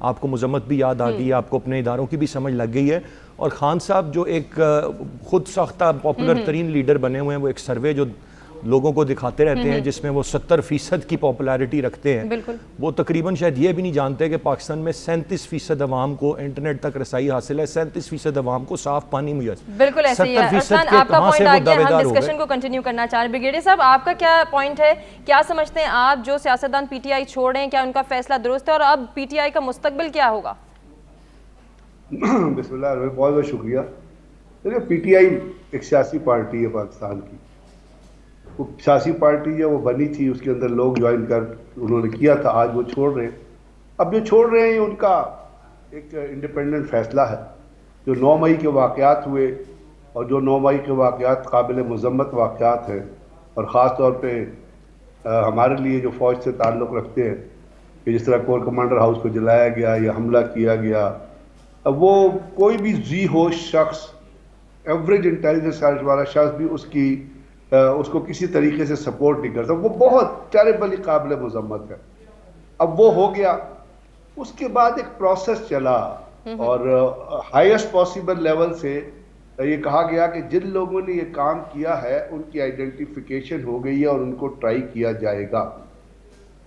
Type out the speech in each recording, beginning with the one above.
آپ کو مذمت بھی یاد آ گئی ہے, آپ کو اپنے اداروں کی بھی سمجھ لگ گئی ہے. اور خان صاحب جو ایک خود ساختہ پاپولر ترین لیڈر بنے ہوئے ہیں, وہ ایک سروے جو لوگوں کو دکھاتے رہتے ہیں جس میں وہ 70% کی پاپولیرٹی رکھتے ہیں, وہ تقریباً شاید یہ بھی نہیں جانتے کہ پاکستان میں 37% عوام کو انٹرنیٹ تک رسائی حاصل ہے, 37% عوام کو صاف پانی میسر. بالکل ایسے ہی ہے. ارسلان آپ کا پوائنٹ آ گیا, ہم ڈسکشن کو کنٹینیو کرنا چاہ رہے ہیں. بریگیڈیئر صاحب آپ کا کیا پوائنٹ ہے, کیا سمجھتے ہیں آپ جو سیاستدان پی ٹی آئی چھوڑ رہے ہیں, کیا ان کا فیصلہ درست ہے, اور اب پی ٹی آئی کا مستقبل کیا ہوگا؟ بسم اللہ الرحمن, بہت بہت شکریہ. دیکھیں پی ٹی آئی ایک سیاسی پارٹی ہے پاکستان کی. وہ سیاسی پارٹی ہے, وہ بنی تھی, اس کے اندر لوگ جوائن کر انہوں نے کیا تھا, آج وہ چھوڑ رہے ہیں. اب جو چھوڑ رہے ہیں ان کا ایک انڈیپینڈنٹ فیصلہ ہے. جو 9 مئی کے واقعات ہوئے اور جو 9 مئی کے واقعات قابل مذمت واقعات ہیں, اور خاص طور پہ ہمارے لیے جو فوج سے تعلق رکھتے ہیں, کہ جس طرح کور کمانڈر ہاؤس کو جلایا گیا یا حملہ کیا گیا, اب وہ کوئی بھی ذی ہوش شخص, ایوریج انٹیلیجنس والا شخص بھی اس کو کسی طریقے سے سپورٹ نہیں کرتا. وہ بہت ٹیریبلی قابل مذمت ہے. اب وہ ہو گیا, اس کے بعد ایک پروسیس چلا اور ہائیسٹ پاسبل لیول سے یہ کہا گیا کہ جن لوگوں نے یہ کام کیا ہے ان کی آئیڈینٹیفیکیشن ہو گئی ہے اور ان کو ٹرائی کیا جائے گا,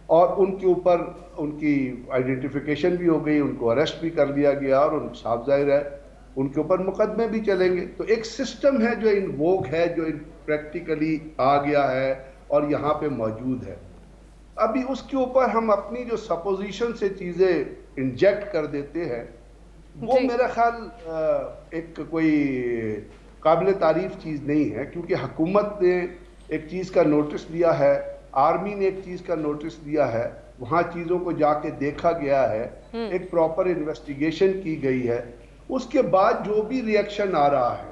اور ان کے اوپر ان کی آئیڈینٹیفیکیشن بھی ہو گئی, ان کو اریسٹ بھی کر لیا گیا, اور ان صاف ظاہر ہے ان کے اوپر مقدمے بھی چلیں گے. تو ایک سسٹم ہے جو انووک ہے, جو پریکٹیکلی آ گیا ہے اور یہاں پہ موجود ہے. ابھی اس کے اوپر ہم اپنی جو سپوزیشن سے چیزیں انجیکٹ کر دیتے ہیں, وہ میرا خیال ایک کوئی قابل تعریف چیز نہیں ہے, کیونکہ حکومت نے ایک چیز کا نوٹس لیا ہے, آرمی نے ایک چیز کا نوٹس دیا ہے, وہاں چیزوں کو جا کے دیکھا گیا ہے, ایک پراپر انویسٹیگیشن کی گئی ہے. اس کے بعد جو بھی ری ایکشن آ رہا ہے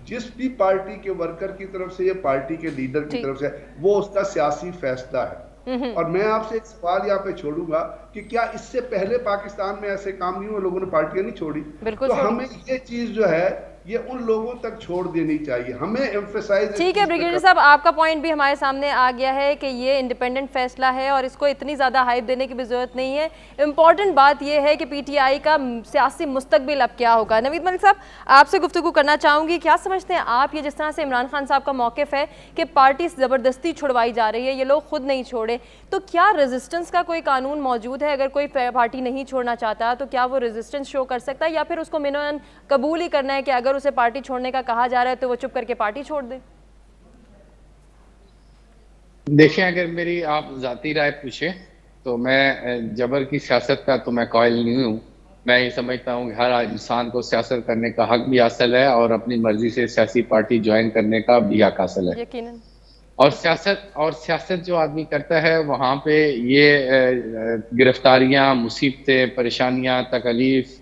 جس بھی پارٹی کے ورکر کی طرف سے یا پارٹی کے لیڈر کی طرف سے, وہ اس کا سیاسی فیصلہ ہے. اور میں آپ سے ایک سوال یہاں پہ چھوڑوں گا کہ کیا اس سے پہلے پاکستان میں ایسے کام نہیں ہوئے, لوگوں نے پارٹیاں نہیں چھوڑی؟ تو ہمیں یہ چیز جو ہے یہ ان لوگوں تک چھوڑ دینی چاہیے, ہمیں ایمفیسائز. ٹھیک ہے بریگیڈیئر صاحب, آپ کا پوائنٹ بھی ہمارے سامنے آ گیا ہے کہ یہ انڈیپینڈنٹ فیصلہ ہے اور اس کو اتنی زیادہ ہائپ دینے کی بھی ضرورت نہیں ہے. امپورٹنٹ بات یہ ہے کہ پی ٹی آئی کا سیاسی مستقبل اب کیا ہوگا. نوید ملک صاحب, آپ سے گفتگو کرنا چاہوں گی, کیا سمجھتے ہیں آپ, یہ جس طرح سے عمران خان صاحب کا موقف ہے کہ پارٹی زبردستی چھڑوائی جا رہی ہے, یہ لوگ خود نہیں چھوڑے, تو کیا ریزسٹنس کا کوئی قانون موجود ہے؟ اگر کوئی پارٹی نہیں چھوڑنا چاہتا تو کیا وہ ریزسٹنس شو کر سکتا ہے, یا پھر اس کو منوان قبول ہی کرنا ہے کہ اگر اسے پارٹی چھوڑنے کا کہا جا رہا ہے تو وہ چپ کر کے پارٹی چھوڑ دے؟ دیکھیں, اگر میری آپ ذاتی رائے پوچھیں تو میں جبر کی سیاست کا تو میں قائل نہیں ہوں. میں یہ سمجھتا ہوں کہ ہر انسان کو سیاست کرنے کا حق بھی حاصل ہے اور اپنی مرضی سے سیاسی پارٹی جوائن کرنے کا بھی حق حاصل ہے. یقیناً. اور سیاست جو آدمی کرتا ہے وہاں پہ یہ گرفتاریاں, مصیبتیں, پریشانیاں, تکلیف,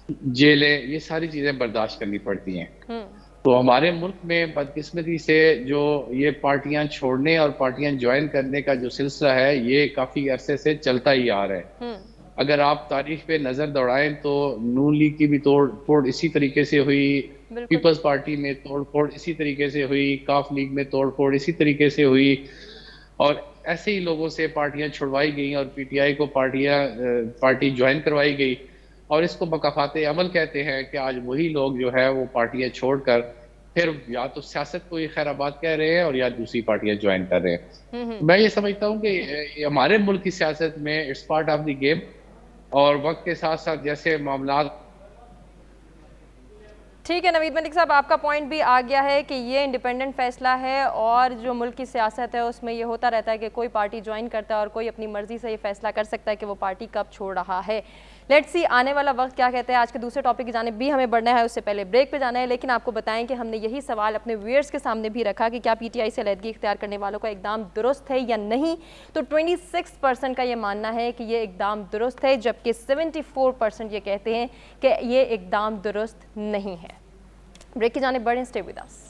جیلیں, یہ ساری چیزیں برداشت کرنی پڑتی ہیں. تو ہمارے ملک میں بدقسمتی سے جو یہ پارٹیاں چھوڑنے اور پارٹیاں جوائن کرنے کا جو سلسلہ ہے یہ کافی عرصے سے چلتا ہی آ رہا ہے. اگر آپ تاریخ پہ نظر دوڑائیں تو نون لیگ کی بھی توڑ پھوڑ اسی طریقے سے ہوئی, پیپلز پارٹی میں توڑ پھوڑ اسی طریقے سے ہوئی, کاف لیگ میں توڑ پھوڑ اسی طریقے سے ہوئی, اور ایسے ہی لوگوں سے پارٹیاں چھڑوائی گئیں اور پی ٹی آئی کو پارٹی جوائن کروائی گئی. اور اس کو مکافات عمل کہتے ہیں کہ آج وہی لوگ جو ہے وہ پارٹیاں چھوڑ کر پھر یا تو سیاست کو یہ خیر آباد کہہ رہے ہیں اور یا دوسری پارٹیاں جوائن کر رہے ہیں. میں یہ سمجھتا ہوں کہ ہمارے ملک کی سیاست میں it's part of the game, اور وقت کے ساتھ ساتھ جیسے معاملات. ٹھیک ہے نوید ملک صاحب, آپ کا پوائنٹ بھی آ گیا ہے کہ یہ انڈیپینڈنٹ فیصلہ ہے اور جو ملک کی سیاست ہے اس میں یہ ہوتا رہتا ہے کہ کوئی پارٹی جوائن کرتا ہے اور کوئی اپنی مرضی سے یہ فیصلہ کر سکتا ہے کہ وہ پارٹی کب چھوڑ رہا ہے. لیٹس سی آنے والا وقت کیا کہتے ہیں. آج کے دوسرے ٹاپک کی جانب بھی ہمیں بڑھنا ہے, اس سے پہلے بریک پہ جانا ہے, لیکن آپ کو بتائیں کہ ہم نے یہی سوال اپنے ویئرز کے سامنے بھی رکھا کہ کیا پی ٹی آئی سے علیحدگی اختیار کرنے والوں کا اقدام درست ہے یا نہیں. تو 26% کا یہ ماننا ہے کہ یہ اقدام درست ہے, جبکہ 74% یہ کہتے ہیں کہ یہ اقدام درست نہیں ہے. بریک کی جانب بڑھیں, stay with us.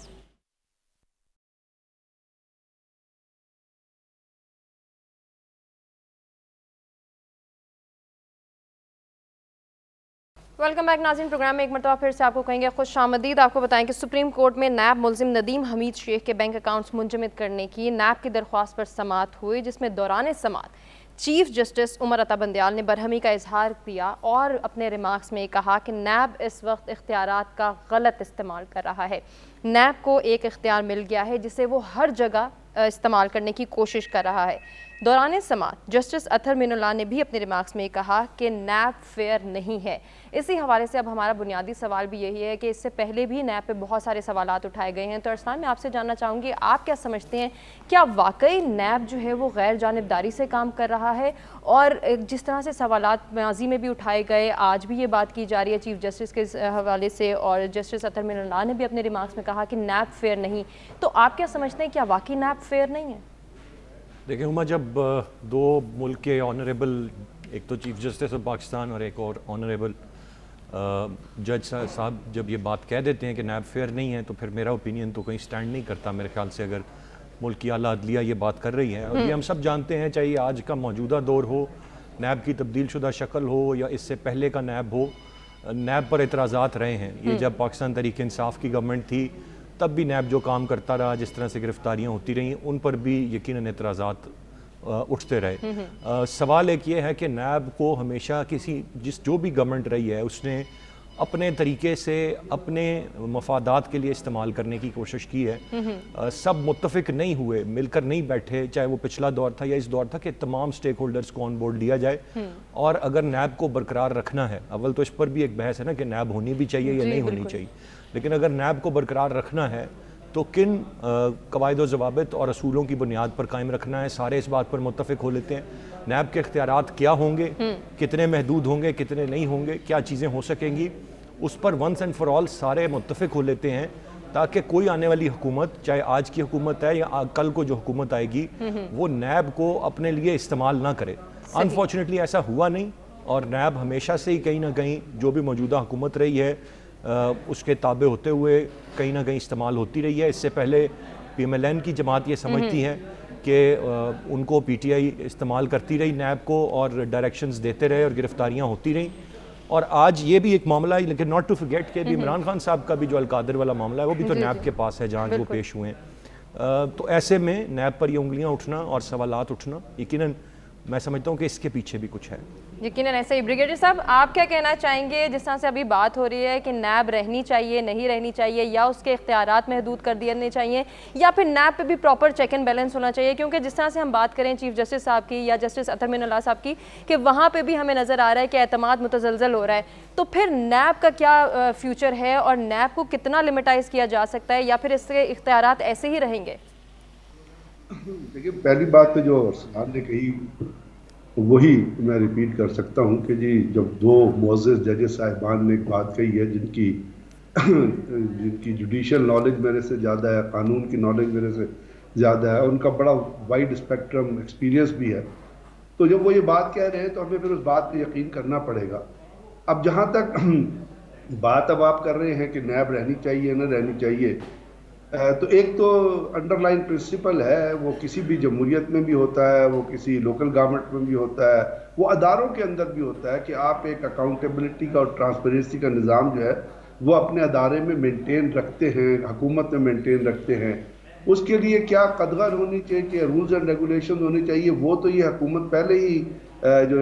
Welcome back ناظرین. پروگرام میں ایک مرتبہ پھر سے آپ کو کہیں گے خوش آمدید. آپ کو بتائیں کہ سپریم کورٹ میں نیب ملزم ندیم حمید شیخ کے بینک اکاؤنٹس منجمد کرنے کی نیب کی درخواست پر سماعت ہوئی, جس میں دوران سماعت چیف جسٹس عمر عطا بندیال نے برہمی کا اظہار کیا اور اپنے ریمارکس میں کہا کہ نیب اس وقت اختیارات کا غلط استعمال کر رہا ہے. نیب کو ایک اختیار مل گیا ہے جسے وہ ہر جگہ استعمال کرنے کی کوشش کر رہا ہے. دوران سماعت جسٹس اطہر مین اللہ نے بھی اپنے ریمارکس میں کہا کہ نیب فیئر نہیں ہے. اسی حوالے سے اب ہمارا بنیادی سوال بھی یہی ہے کہ اس سے پہلے بھی نیب پہ بہت سارے سوالات اٹھائے گئے ہیں. تو ارسلان میں آپ سے جاننا چاہوں گی آپ کیا سمجھتے ہیں, کیا واقعی نیب جو ہے وہ غیر جانبداری سے کام کر رہا ہے؟ اور جس طرح سے سوالات ماضی میں بھی اٹھائے گئے, آج بھی یہ بات کی جا رہی ہے چیف جسٹس کے حوالے سے, اور جسٹس اطہر مین اللہ نے بھی اپنے ریمارکس میں کہا کہ نیب فیئر نہیں, تو آپ کیا سمجھتے ہیں کیا واقعی نیب فیئر نہیں ہے؟ دیکھیں ہما, جب دو ملک کے آنریبل, ایک تو چیف جسٹس آف پاکستان اور ایک اور آنریبل جج صاحب جب یہ بات کہہ دیتے ہیں کہ نیب فیئر نہیں ہے, تو پھر میرا اوپینین تو کہیں سٹینڈ نہیں کرتا میرے خیال سے. اگر ملک کی اعلیٰ عدلیہ یہ بات کر رہی ہے, اور یہ ہم سب جانتے ہیں, چاہیے آج کا موجودہ دور ہو, نیب کی تبدیل شدہ شکل ہو یا اس سے پہلے کا نیب ہو, نیب پر اعتراضات رہے ہیں. یہ جب پاکستان تحریک انصاف کی گورنمنٹ تھی تب بھی نیب جو کام کرتا رہا, جس طرح سے گرفتاریاں ہوتی رہیں, ان پر بھی یقیناً اعتراضات اٹھتے رہے. سوال ایک یہ ہے کہ نیب کو ہمیشہ جو بھی گورنمنٹ رہی ہے اس نے اپنے طریقے سے اپنے مفادات کے لیے استعمال کرنے کی کوشش کی ہے. سب متفق نہیں ہوئے, مل کر نہیں بیٹھے, چاہے وہ پچھلا دور تھا یا اس دور تھا, کہ تمام سٹیک ہولڈرز کو آن بورڈ لیا جائے. اور اگر نیب کو برقرار رکھنا ہے, اول تو اس پر بھی ایک بحث ہے نا کہ نیب ہونی بھی چاہیے یا نہیں ہونی چاہیے, لیکن اگر نیب کو برقرار رکھنا ہے تو کن قواعد و ضوابط اور اصولوں کی بنیاد پر قائم رکھنا ہے. سارے اس بات پر متفق ہو لیتے ہیں. نیب کے اختیارات کیا ہوں گے, کتنے محدود ہوں گے, کتنے نہیں ہوں گے, کیا چیزیں ہو سکیں گی, اس پر ونس اینڈ فار آل سارے متفق ہو لیتے ہیں, تاکہ کوئی آنے والی حکومت, چاہے آج کی حکومت ہے یا کل کو جو حکومت آئے گی, وہ نیب کو اپنے لیے استعمال نہ کرے. انفارچونیٹلی ایسا ہوا نہیں, اور نیب ہمیشہ سے ہی کہیں نہ کہیں جو بھی موجودہ حکومت رہی ہے اس کے تابع ہوتے ہوئے کہیں نہ کہیں استعمال ہوتی رہی ہے. اس سے پہلے پی ایم ایل این کی جماعت یہ سمجھتی ہے کہ ان کو پی ٹی آئی استعمال کرتی رہی نیب کو, اور ڈائریکشنز دیتے رہے, اور گرفتاریاں ہوتی رہیں. اور آج یہ بھی ایک معاملہ ہے, لیکن ناٹ ٹو فرگیٹ کہ عمران خان صاحب کا بھی جو القادر والا معاملہ ہے وہ بھی تو نیب کے پاس ہے جہاں وہ پیش ہوئے ہیں. تو ایسے میں نیب پر یہ انگلیاں اٹھنا اور سوالات اٹھنا, یقیناً میں سمجھتا ہوں کہ اس کے پیچھے بھی کچھ ہے. یقیناً ایسے ہی. بریگیڈیئر صاحب آپ کیا کہنا چاہیں گے, جس طرح سے ابھی بات ہو رہی ہے کہ نیب رہنی چاہیے, نہیں رہنی چاہیے, یا اس کے اختیارات محدود کر دینے چاہیے, یا پھر نیب پہ بھی پراپر چیک اینڈ بیلنس ہونا چاہیے؟ کیونکہ جس طرح سے ہم بات کریں چیف جسٹس صاحب کی یا جسٹس اطہر مین اللہ صاحب کی, کہ وہاں پہ بھی ہمیں نظر آ رہا ہے کہ اعتماد متزلزل ہو رہا ہے, تو پھر نیب کا کیا فیوچر ہے, اور نیب کو کتنا لمٹائز کیا جا سکتا ہے, یا پھر اس کے اختیارات ایسے ہی رہیں گے؟ دیکھیے, پہلی بات تو جو ارسلان نے کہی وہی میں ریپیٹ کر سکتا ہوں کہ جی جب دو معزز ججز صاحبان نے ایک بات کہی ہے جن کی جوڈیشل نالج میرے سے زیادہ ہے, قانون کی نالج میرے سے زیادہ ہے, ان کا بڑا وائڈ اسپیکٹرم ایکسپیرینس بھی ہے, تو جب وہ یہ بات کہہ رہے ہیں تو ہمیں پھر اس بات پہ یقین کرنا پڑے گا. اب جہاں تک بات اب آپ کر رہے ہیں کہ نیب رہنی چاہیے نہ رہنی چاہیے, تو ایک تو انڈر لائن پرنسپل ہے, وہ کسی بھی جمہوریت میں بھی ہوتا ہے, وہ کسی لوکل گورنمنٹ میں بھی ہوتا ہے, وہ اداروں کے اندر بھی ہوتا ہے, کہ آپ ایک اکاؤنٹیبلٹی کا اور ٹرانسپیرنسی کا نظام جو ہے وہ اپنے ادارے میں مینٹین رکھتے ہیں, حکومت میں مینٹین رکھتے ہیں. اس کے لیے کیا قدغن ہونی چاہیے, کہ رولز اینڈ ریگولیشن ہونے چاہیے, وہ تو یہ حکومت پہلے ہی جو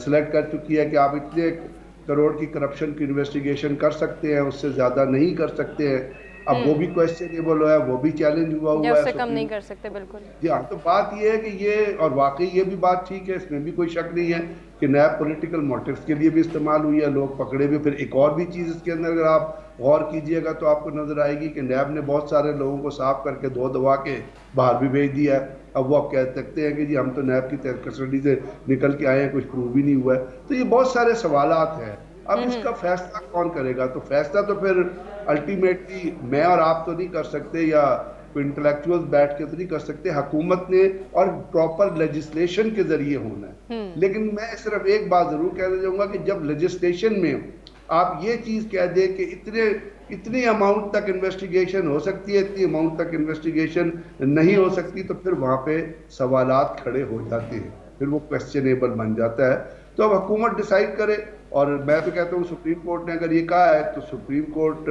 سلیکٹ کر چکی ہے کہ آپ اتنے کروڑ کی کرپشن کی انویسٹیگیشن کر سکتے ہیں, اس سے زیادہ نہیں کر سکتے ہیں. اب وہ بھی کویسچنیبل ہے, وہ بھی چیلنج ہوا ہے, اس سے کم نہیں کر سکتے. بالکل جی ہاں. تو بات یہ ہے کہ یہ, اور واقعی یہ بھی بات ٹھیک ہے, اس میں بھی کوئی شک نہیں ہے کہ نیب پولیٹیکل موٹیوز کے لیے بھی استعمال ہوئی ہے, لوگ پکڑے بھی. پھر ایک اور بھی چیز اس کے اندر اگر آپ غور کیجئے گا تو آپ کو نظر آئے گی کہ نیب نے بہت سارے لوگوں کو صاف کر کے دھو دبا کے باہر بھی بھیج دیا ہے. اب وہ آپ کہہ سکتے ہیں کہ جی ہم تو نیب کی کسٹڈی سے نکل کے آئے ہیں, کچھ پروو بھی نہیں ہوا ہے. تو یہ بہت سارے سوالات ہیں. اب اس کا فیصلہ کون کرے گا؟ تو فیصلہ تو پھر الٹیمیٹلی میں اور آپ تو نہیں کر سکتے, یا کوئی انٹلیکچوئل بیٹھ کے تو نہیں کر سکتے, حکومت نے اور پراپر لیجسلیشن کے ذریعے ہونا ہے. لیکن میں صرف ایک بات ضرور کہنا چاہوں گا کہ جب لیجسلیشن میں آپ یہ چیز کہہ دیں کہ اتنی اماؤنٹ تک انویسٹیگیشن ہو سکتی ہے, اتنی اماؤنٹ تک انویسٹیگیشن نہیں ہو سکتی, تو پھر وہاں پہ سوالات کھڑے ہو جاتے ہیں, پھر وہ کویسچنیبل بن جاتا ہے. تو اب حکومت ڈیسائیڈ کرے, اور میں تو کہتا ہوں سپریم کورٹ نے اگر یہ کہا ہے تو سپریم کورٹ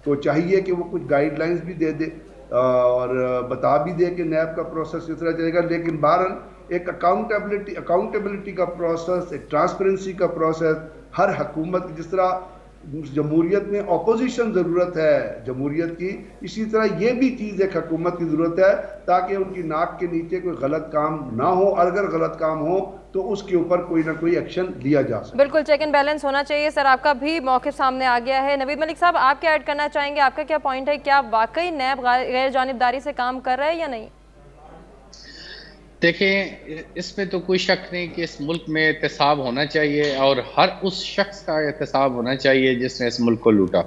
کو چاہیے کہ وہ کچھ گائیڈ لائنز بھی دے دے, اور بتا بھی دے کہ نیب کا پروسیس اس طرح چلے گا. لیکن بہرحال ایک اکاؤنٹیبلٹی کا پروسیس، ایک ٹرانسپیرنسی کا پروسیس ہر حکومت، جس طرح جمہوریت میں اپوزیشن ضرورت ہے جمہوریت کی، اسی طرح یہ بھی چیز ایک حکومت کی ضرورت ہے تاکہ ان کی ناک کے نیچے کوئی غلط کام نہ ہو، اور اگر غلط کام ہو تو اس کے اوپر کوئی نہ کوئی ایکشن لیا جا سکے. بالکل چیک اینڈ بیلنس ہونا چاہیے. سر آپ کا بھی موقف سامنے آ گیا ہے. نوید ملک صاحب آپ کیا ایڈ کرنا چاہیں گے؟ آپ کا کیا پوائنٹ ہے؟ کیا واقعی نیب غیر جانبداری سے کام کر رہا ہے یا نہیں؟ دیکھیں اس میں تو کوئی شک نہیں کہ اس ملک میں احتساب ہونا چاہیے، اور ہر اس شخص کا احتساب ہونا چاہیے جس نے اس ملک کو لوٹا.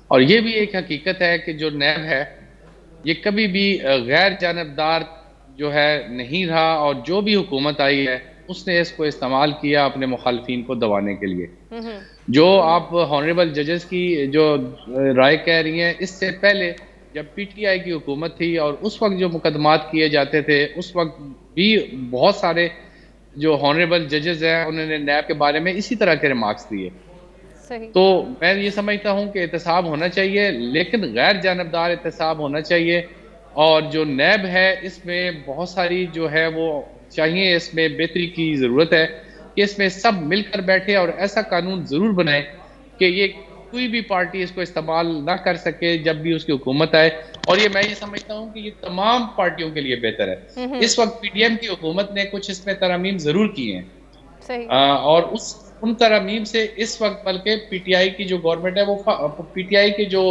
اور یہ بھی ایک حقیقت ہے کہ جو نیب ہے یہ کبھی بھی غیر جانبدار جو ہے نہیں رہا، اور جو بھی حکومت آئی ہے اس نے اس کو استعمال کیا اپنے مخالفین کو دبانے کے لیے. جو آپ ہانریبل ججز کی جو رائے کہہ رہی ہیں، اس سے پہلے جب پی ٹی آئی کی حکومت تھی اور اس وقت جو مقدمات کیے جاتے تھے، اس وقت بھی بہت سارے جو ہانریبل ججز ہیں انہوں نے نیب کے بارے میں اسی طرح کے ریمارکس دیے. تو میں یہ سمجھتا ہوں کہ احتساب ہونا چاہیے، لیکن غیر جانبدار احتساب ہونا چاہیے. اور جو نیب ہے اس میں بہت ساری جو ہے وہ چاہیے، اس میں بہتری کی ضرورت ہے کہ اس میں سب مل کر بیٹھے اور ایسا قانون ضرور بنائے کہ یہ کوئی بھی پارٹی اس کو استعمال نہ کر سکے جب بھی اس کی حکومت آئے. اور یہ میں یہ سمجھتا ہوں کہ یہ تمام پارٹیوں کے لیے بہتر ہے. اس وقت پی ڈی ایم کی حکومت نے کچھ اس میں ترامیم ضرور کی ہیں، اور ان ترامیم سے اس وقت بلکہ پی ٹی آئی کی جو گورنمنٹ ہے وہ پی ٹی آئی کے جو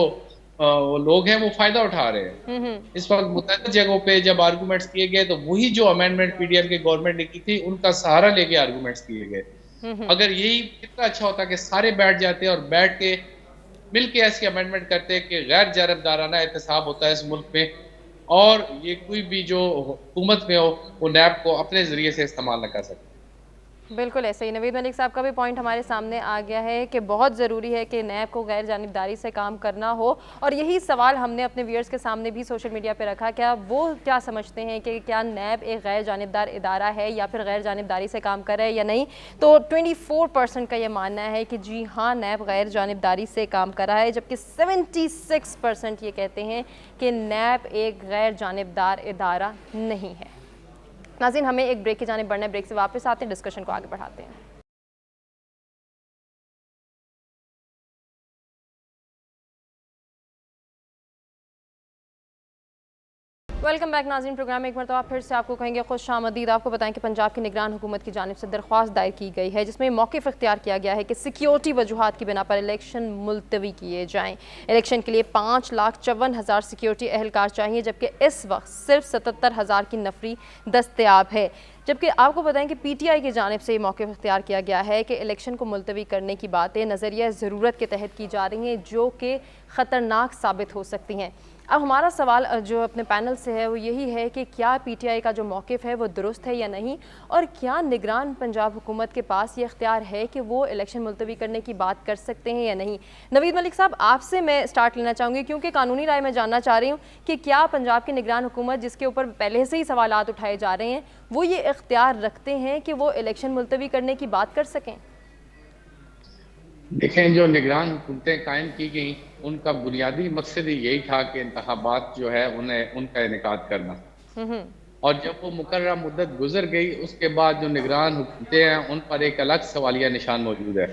لوگ ہیں وہ فائدہ اٹھا رہے ہیں. اس وقت متعدد جگہوں پہ جب آرگومنٹس کیے گئے تو وہی جو امینڈمنٹ پی ڈی ایم کی گورنمنٹ نے کی تھی ان کا سہارا لے کے آرگومنٹس کیے گئے. اگر یہی کتنا اچھا ہوتا کہ سارے بیٹھ جاتے اور بیٹھ کے مل کے ایسی امینڈمنٹ کرتے کہ غیر جانبدارانہ احتساب ہوتا ہے اس ملک میں، اور یہ کوئی بھی جو حکومت میں ہو وہ نیب کو اپنے ذریعے سے استعمال نہ کر سکتے. بالکل ایسے ہی. نوید ملک صاحب کا بھی پوائنٹ ہمارے سامنے آ گیا ہے کہ بہت ضروری ہے کہ نیب کو غیر جانبداری سے کام کرنا ہو، اور یہی سوال ہم نے اپنے ویئرز کے سامنے بھی سوشل میڈیا پہ رکھا. کیا وہ کیا سمجھتے ہیں کہ کیا نیب ایک غیر جانبدار ادارہ ہے یا پھر غیر جانبداری سے کام کر رہا ہے یا نہیں؟ تو 24% کا یہ ماننا ہے کہ جی ہاں نیب غیر جانبداری سے کام کر رہا ہے، جبکہ 76% یہ کہتے ہیں کہ نیب ایک غیر جانبدار ادارہ نہیں ہے. ناظرین ہمیں ایک بریک کی جانب بڑھنا ہے، بریک سے واپس آتے ہیں، ڈسکشن کو آگے بڑھاتے ہیں. ویلکم بیک ناظرین. پروگرام ایک مرتبہ پھر سے آپ کو کہیں گے خوش آمدید. آپ کو بتائیں کہ پنجاب کی نگران حکومت کی جانب سے درخواست دائر کی گئی ہے جس میں موقف اختیار کیا گیا ہے کہ سیکیورٹی وجوہات کی بنا پر الیکشن ملتوی کیے جائیں. الیکشن کے لیے 5,54,000 سیکیورٹی اہلکار چاہیے، جبکہ اس وقت صرف 77,000 کی نفری دستیاب ہے. جبکہ آپ کو بتائیں کہ پی ٹی آئی کی جانب سے یہ موقف اختیار کیا گیا ہے کہ الیکشن کو ملتوی کرنے کی باتیں نظریہ ضرورت کے تحت کی جا رہی ہیں جو کہ خطرناک ثابت ہو سکتی ہیں. اب ہمارا سوال جو اپنے پینل سے ہے وہ یہی ہے کہ کیا پی ٹی آئی کا جو موقف ہے وہ درست ہے یا نہیں، اور کیا نگران پنجاب حکومت کے پاس یہ اختیار ہے کہ وہ الیکشن ملتوی کرنے کی بات کر سکتے ہیں یا نہیں؟ نوید ملک صاحب آپ سے میں سٹارٹ لینا چاہوں گی، کیونکہ قانونی رائے میں جاننا چاہ رہی ہوں کہ کیا پنجاب کی نگران حکومت جس کے اوپر پہلے سے ہی سوالات اٹھائے جا رہے ہیں وہ یہ اختیار رکھتے ہیں کہ وہ الیکشن ملتوی کرنے کی بات کر سکیں؟ دیکھیں جو نگران حکومتیں قائم کی گئیں ان کا بنیادی مقصد ہی یہی تھا کہ انتخابات جو ہے ان کا انعقاد کرنا. اور جب وہ مقررہ مدت گزر گئی اس کے بعد جو نگران حکومتیں ہیں ان پر ایک الگ سوالیہ نشان موجود ہے،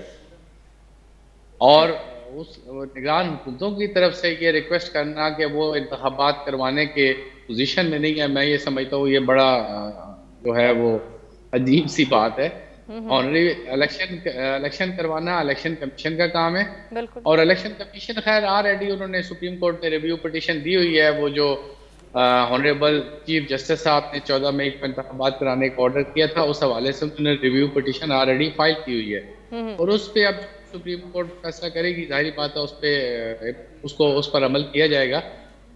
اور اس نگران حکومتوں کی طرف سے یہ ریکویسٹ کرنا کہ وہ انتخابات کروانے کے پوزیشن میں نہیں ہے، میں یہ سمجھتا ہوں یہ بڑا جو ہے وہ عجیب سی بات ہے. اور الیکشن کروانا الیکشن کمیشن کا کام ہے، اور الیکشن کمیشن خیر آلریڈی انہوں نے سپریم کورٹ میں ریویو پٹیشن دی ہوئی ہے. وہ جو ہانریبل چیف جسٹس صاحب نے 14 مئی کو انتخابات کرانے کا آرڈر کیا تھا، اس حوالے سے انہوں نے ریویو پٹیشن آلریڈی فائل کی ہوئی ہے، اور اس پہ اب سپریم کورٹ فیصلہ کرے گی. ظاہری بات ہے اس پر عمل کیا جائے گا.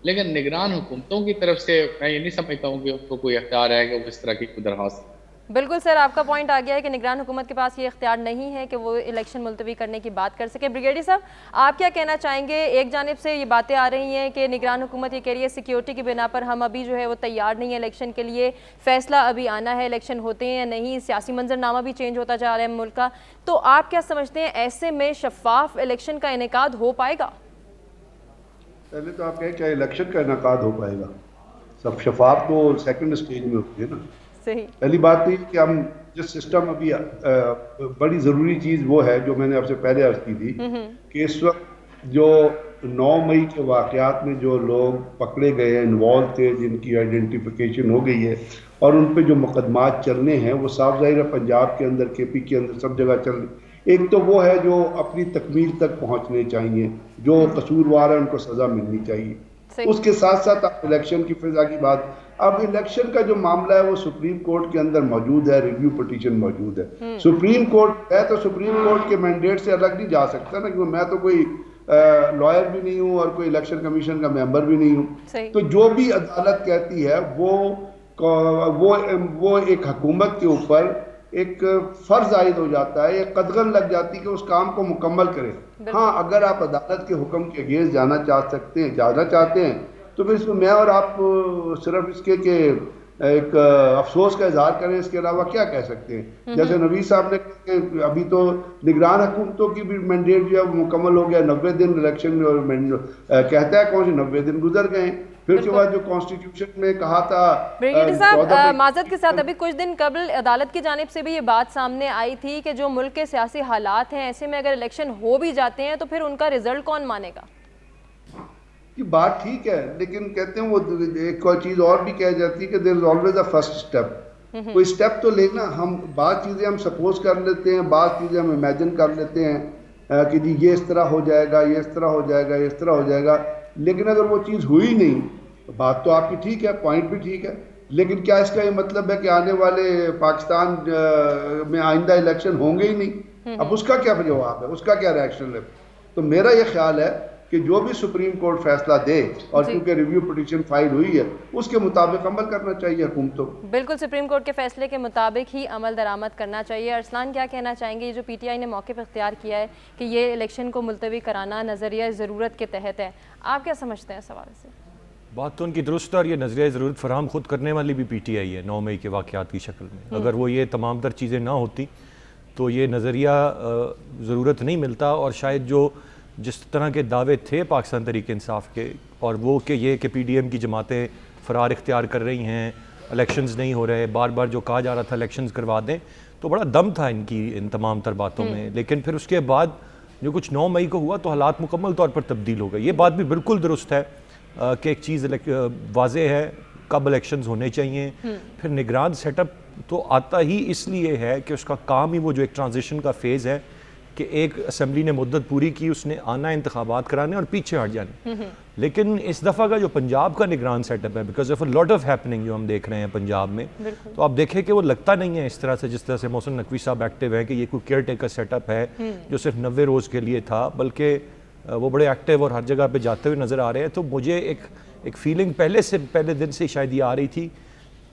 لیکن نگران حکومتوں کی طرف سے میں یہ نہیں سمجھتا ہوں کہ ان کو کوئی اختیار ہے کہ وہ اس طرح کی کوئی درخواست. بالکل سر، آپ کا پوائنٹ آ گیا ہے کہ نگران حکومت کے پاس یہ اختیار نہیں ہے کہ وہ الیکشن ملتوی کرنے کی بات کر سکے. بریگیڈیئر صاحب آپ کیا کہنا چاہیں گے؟ ایک جانب سے یہ باتیں آ رہی ہیں کہ نگران حکومت یہ کہہ رہی ہے سیکیورٹی کی بنا پر ہم ابھی جو ہے وہ تیار نہیں ہے الیکشن کے لیے، فیصلہ ابھی آنا ہے الیکشن ہوتے ہیں یا نہیں، سیاسی منظر نامہ بھی چینج ہوتا جا رہا ہے ملک کا. تو آپ کیا سمجھتے ہیں ایسے میں شفاف الیکشن کا انعقاد ہو پائے گا؟ پہلے تو آپ کہیں کیا الیکشن کا انعقاد ہو پائے گا؟ سب شفاف تو سیکنڈ اسٹیج میں ہوتی ہے نا. صحیح. پہلی بات تو یہ کہ ہم جس سسٹم ابھی بڑی ضروری چیز وہ ہے جو میں نے آپ سے پہلے عرض کی تھی کہ اس وقت جو 9 مئی کے واقعات میں جو لوگ پکڑے گئے ہیں، انوالو تھے، جن کی آئیڈینٹیفیکیشن ہو گئی ہے اور ان پہ جو مقدمات چلنے ہیں وہ صاف ظاہر ہے پنجاب کے اندر، کے پی کے اندر، سب جگہ چل رہے. ایک تو وہ ہے جو اپنی تکمیل تک پہنچنے چاہیے، جو قصوروار ہیں ان کو سزا ملنی چاہیے. اس کے ساتھ ساتھ آپ الیکشن کی فضا کی بات، اب الیکشن کا جو معاملہ ہے وہ سپریم کورٹ کے اندر موجود ہے، ریویو پٹیشن موجود ہے. سپریم کورٹ ہے تو سپریم کورٹ کے مینڈیٹ سے الگ نہیں جا سکتا نا، کہ میں تو کوئی لائر بھی نہیں ہوں اور کوئی الیکشن کمیشن کا ممبر بھی نہیں ہوں. تو جو بھی عدالت کہتی ہے وہ ایک حکومت کے اوپر ایک فرض عائد ہو جاتا ہے، ایک قدغن لگ جاتی ہے کہ اس کام کو مکمل کرے. ہاں اگر آپ عدالت کے حکم کے اگینسٹ جانا چاہتے ہیں تو پھر اس میں اور آپ صرف اس کے کہ ایک افسوس کا اظہار کریں، اس کے علاوہ کیا کہہ سکتے ہیں. جیسے نویز صاحب نے کہا کہ ابھی تو نگران حکومتوں کی بھی مینڈیٹ جو ہے وہ مکمل ہو گیا، 90 دن الیکشن کہتا ہے کون سے 90 دن گزر گئے ہیں. پھر اس کے بعد جو کانسٹیٹیوشن میں کہا تھا بریگیڈیئر صاحب، معذرت کے ساتھ ابھی کچھ دن قبل عدالت کی جانب سے بھی یہ بات سامنے آئی تھی کہ جو ملک کے سیاسی حالات ہیں ایسے میں اگر الیکشن ہو بھی جاتے ہیں تو پھر ان کا رزلٹ کون مانے گا؟ یہ بات ٹھیک ہے، لیکن کہتے ہیں وہ ایک چیز اور بھی کہہ جاتی ہے کہ there is always a first step. کوئی اسٹیپ تو لینا. ہم بعض چیزیں ہم سپوز کر لیتے ہیں، بعض چیزیں ہم امیجن کر لیتے ہیں کہ جی یہ اس طرح ہو جائے گا، یہ اس طرح ہو جائے گا، یہ اس طرح ہو جائے گا. لیکن اگر وہ چیز ہوئی نہیں، بات تو آپ کی ٹھیک ہے، پوائنٹ بھی ٹھیک ہے، لیکن کیا اس کا یہ مطلب ہے کہ آنے والے پاکستان میں آئندہ الیکشن ہوں گے ہی نہیں؟ اب اس کا کیا جواب ہے، اس کا کیا ریئیکشن ہے؟ تو میرا یہ خیال ہے کہ جو بھی سپریم کورٹ فیصلہ دے، اور کیونکہ ریویو پٹیشن فائل ہوئی ہے، اس کے مطابق عمل کرنا چاہیے حکومتوں. بالکل سپریم کورٹ کے فیصلے کے مطابق ہی عمل درآمد کرنا چاہیے. ارسلان کیا کہنا چاہیں گے؟ یہ جو پی ٹی آئی نے موقف اختیار کیا ہے کہ یہ الیکشن کو ملتوی کرانا نظریہ ضرورت کے تحت ہے، آپ کیا سمجھتے ہیں اس حوالے سے؟ بات تو ان کی درست ہے، اور یہ نظریہ ضرورت فراہم خود کرنے والی بھی پی ٹی آئی ہے 9 مئی کے واقعات کی شکل میں. اگر وہ یہ تمام تر چیزیں نہ ہوتی تو یہ نظریہ ضرورت نہیں ملتا. اور شاید جو جس طرح کے دعوے تھے پاکستان تحریک انصاف کے، اور وہ کہ یہ کہ پی ڈی ایم کی جماعتیں فرار اختیار کر رہی ہیں، الیکشنز نہیں ہو رہے، بار بار جو کہا جا رہا تھا الیکشنز کروا دیں، تو بڑا دم تھا ان کی ان تمام تر باتوں میں. لیکن پھر اس کے بعد جو کچھ 9 مئی کو ہوا تو حالات مکمل طور پر تبدیل ہو گئے. یہ بات بھی بالکل درست ہے کہ ایک چیز واضح ہے کب الیکشنز ہونے چاہیے. پھر نگران سیٹ اپ تو آتا ہی اس لیے ہے کہ اس کا کام ہی وہ جو ایک ٹرانزیشن کا فیز ہے کہ ایک اسمبلی نے مدت پوری کی، اس نے آنا انتخابات کرانے اور پیچھے ہٹ جانے. لیکن اس دفعہ کا جو پنجاب کا نگران سیٹ اپ ہے، because of a lot of happening جو ہم دیکھ رہے ہیں پنجاب میں، تو آپ دیکھیں کہ وہ لگتا نہیں ہے اس طرح سے جس طرح سے محسن نقوی صاحب ایکٹیو ہے کہ یہ کوئی کیئر ٹیکر سیٹ اپ ہے جو صرف 90 روز کے لیے تھا، بلکہ وہ بڑے ایکٹیو اور ہر جگہ پہ جاتے ہوئے نظر آ رہے ہیں. تو مجھے ایک فیلنگ پہلے دن سے شاید یہ آ رہی تھی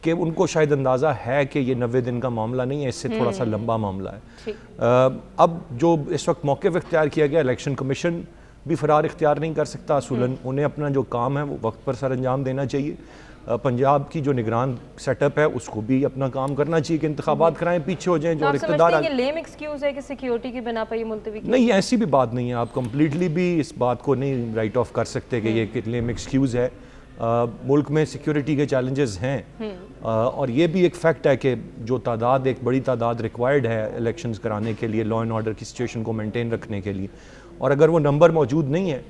کہ ان کو شاید اندازہ ہے کہ یہ 90 دن کا معاملہ نہیں ہے، اس سے تھوڑا سا لمبا معاملہ ہے. اب جو اس وقت موقف اختیار کیا گیا، الیکشن کمیشن بھی فرار اختیار نہیں کر سکتا اصولاً، انہیں اپنا جو کام ہے وہ وقت پر سر انجام دینا چاہیے. پنجاب کی جو نگران سیٹ اپ ہے اس کو بھی اپنا کام کرنا چاہیے کہ انتخابات کرائیں، پیچھے ہو جائیں. جو اقتدار یہ لیم ایکسکیوز ہے کہ سیکیورٹی کی بنا پر یہ ملتوی کی؟ نہیں، ایسی بھی بات نہیں ہے. آپ کمپلیٹلی بھی اس بات کو نہیں رائٹ آف کر سکتے کہ یہ لیم ایکسکیوز ہے. ملک میں سیکیورٹی کے چیلنجز ہیں، اور یہ بھی ایک فیکٹ ہے کہ جو تعداد ایک بڑی تعداد ریکوائرڈ ہے الیکشنز کرانے کے لیے، لا اینڈ آرڈر کی سچویشن کو مینٹین رکھنے کے لیے، اور اگر وہ نمبر موجود نہیں ہے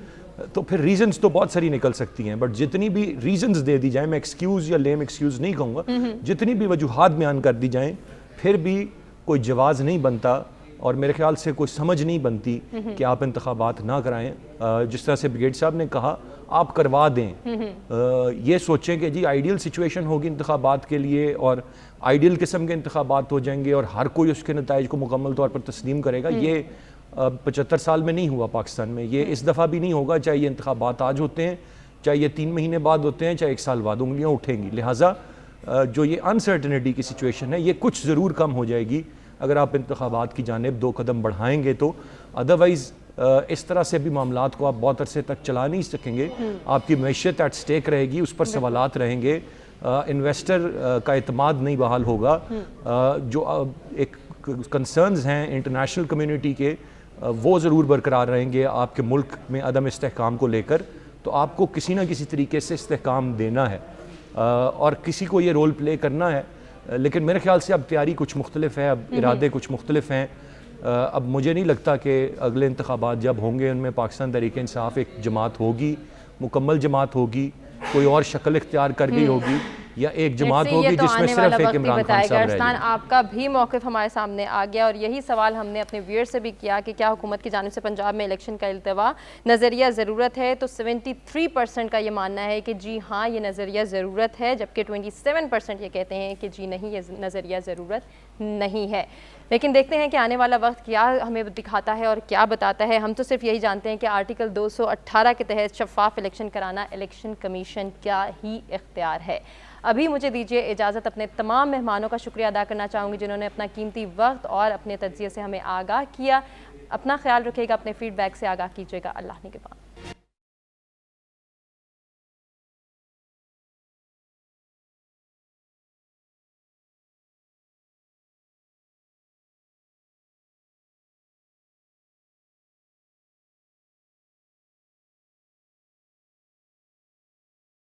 تو پھر ریزنز تو بہت ساری نکل سکتی ہیں. بٹ جتنی بھی ریزنز دے دی جائیں، میں ایکسکیوز یا لیم ایکسکیوز نہیں کہوں گا، جتنی بھی وجوہات بیان کر دی جائیں، پھر بھی کوئی جواز نہیں بنتا اور میرے خیال سے کوئی سمجھ نہیں بنتی کہ آپ انتخابات نہ کرائیں. جس طرح سے بریگیڈ صاحب نے کہا آپ کروا دیں، یہ سوچیں کہ جی آئیڈیل سچویشن ہوگی انتخابات کے لیے اور آئیڈیل قسم کے انتخابات ہو جائیں گے اور ہر کوئی اس کے نتائج کو مکمل طور پر تسلیم کرے گا. یہ 75 سال میں نہیں ہوا پاکستان میں، یہ اس دفعہ بھی نہیں ہوگا، چاہے یہ انتخابات آج ہوتے ہیں، چاہے یہ 3 مہینے بعد ہوتے ہیں، چاہے 1 سال بعد، انگلیاں اٹھیں گی. لہٰذا جو یہ انسرٹنٹی کی سچویشن ہے یہ کچھ ضرور کم ہو جائے گی اگر آپ انتخابات کی جانب 2 قدم بڑھائیں گے تو. ادروائز اس طرح سے بھی معاملات کو آپ بہت عرصے تک چلا نہیں سکیں گے. آپ کی معیشت ایٹ سٹیک رہے گی، اس پر سوالات رہیں گے، انویسٹر کا اعتماد نہیں بحال ہوگا. جو ایک کنسرنز ہیں انٹرنیشنل کمیونٹی کے وہ ضرور برقرار رہیں گے آپ کے ملک میں عدم استحکام کو لے کر. تو آپ کو کسی نہ کسی طریقے سے استحکام دینا ہے اور کسی کو یہ رول پلے کرنا ہے لیکن میرے خیال سے اب تیاری کچھ مختلف ہے، اب ارادے کچھ مختلف ہیں. اب مجھے نہیں لگتا کہ اگلے انتخابات جب ہوں گے ان میں پاکستان تحریک انصاف ایک جماعت ہوگی، مکمل جماعت ہوگی، کوئی اور شکل اختیار کر گئی ہوگی، یا ایک جماعت ہوگی جس میں صرف ایک عمران خان صاحب رہ جائیں. آپ کا بھی موقف ہمارے سامنے آ گیا اور یہی سوال ہم نے اپنے ویئر سے بھی کیا کہ کیا حکومت کی جانب سے پنجاب میں الیکشن کا التوا نظریہ ضرورت ہے، تو 73% کا یہ ماننا ہے کہ جی ہاں یہ نظریہ ضرورت ہے، جبکہ 27% یہ کہتے ہیں کہ جی نہیں یہ نظریہ ضرورت نہیں ہے. لیکن دیکھتے ہیں کہ آنے والا وقت کیا ہمیں دکھاتا ہے اور کیا بتاتا ہے. ہم تو صرف یہی جانتے ہیں کہ آرٹیکل 218 کے تحت شفاف الیکشن کرانا الیکشن کمیشن کا ہی اختیار ہے. ابھی مجھے دیجیے اجازت. اپنے تمام مہمانوں کا شکریہ ادا کرنا چاہوں گی جنہوں نے اپنا قیمتی وقت اور اپنے تجزیے سے ہمیں آگاہ کیا. اپنا خیال رکھیے گا، اپنے فیڈ بیک سے آگاہ کیجیے گا. اللہ نگہبان.